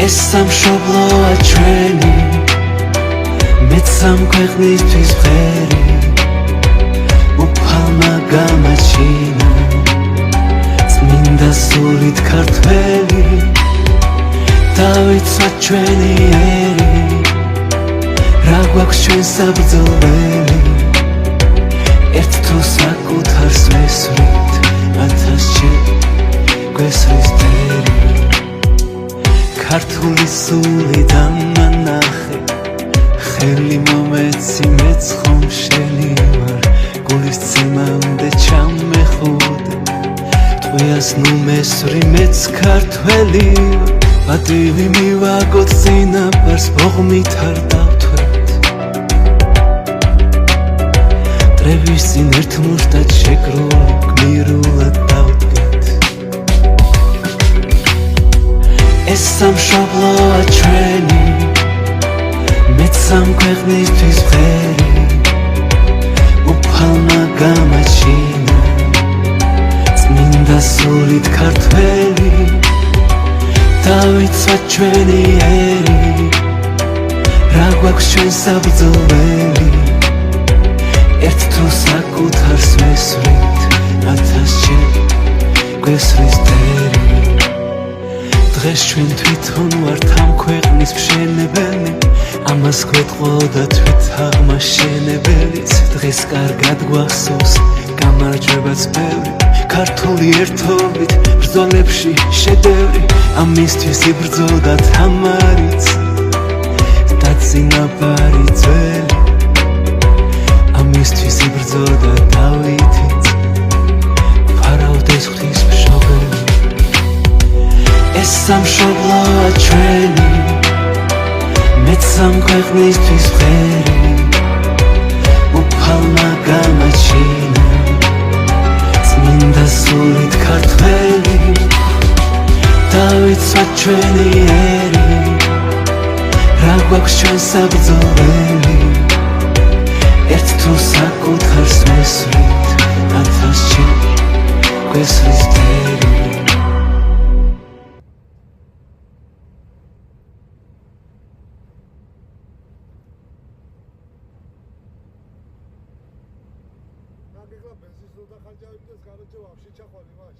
ეს სამშობლოა ჩვენი მეც სამქვეყნისთვის ვღერი უფალმა გამაჩინა წმინდა სულით ქართველი დავიცვათ ჩვენი ერი რა გვაქვს ჩვენ საბრძოლველი ერთ თუ საკუთარს ვესვრით ათასჯერ გვესვრის დერი ქართული სული დამანახე ხელი მომეცი მეც ხომ შენი ვარ გულის ცემამდე ჩამეხუდე ტყვიას ნუ მესვრი მეც ქართველი პატივი მივაგოთ წინაპარს ბოღმით არ დავთვრეთ წრევის წინ ერთ მუშტად შეკრული გმირულად დავდგეთ ეს სამშობლოა ჩვენი მეც სამქვეყნისთვის ვღერი უფალმა გამაჩინა წმინდა სულით ქართველი დავიცვათ ჩვენი ერი რა გვაქვს ჩვენ საბრძოლველი ერთ თუ საკუთარს ვესვრით ათასჯერ გვესვრის დერი დღეს ჩვენ თვითონ ვართ ამ ქვეყნის მშენებელი ამას გვეტყოდა თვით აღმაშენებელიც დღეს კარგად გვახსოვს გამარჯვებაც ბევრი ქართული ერთობით ბრძოლებში შედევრი ამისთვის იბრძოდა თამარიც და წინაპარი ძველი ამისთვის იბრძოდა დავითიც ფარავდეს ღვთის მშობელი ეს სამშობლოა ჩვენი მეც სამქვეყნისთვის ვღერი უფალმა გამაჩინა წმინდა სულით ქართველი დავიცვათ ჩვენი ერი რა გვაქვს ჩვენ საბრძოლველი ერთ თუ საკუთარს ვესვრით ათასჯერ გვესვრის დერი Benzin suda kaçağı üstte karıcı var. Şişe koyayım baş.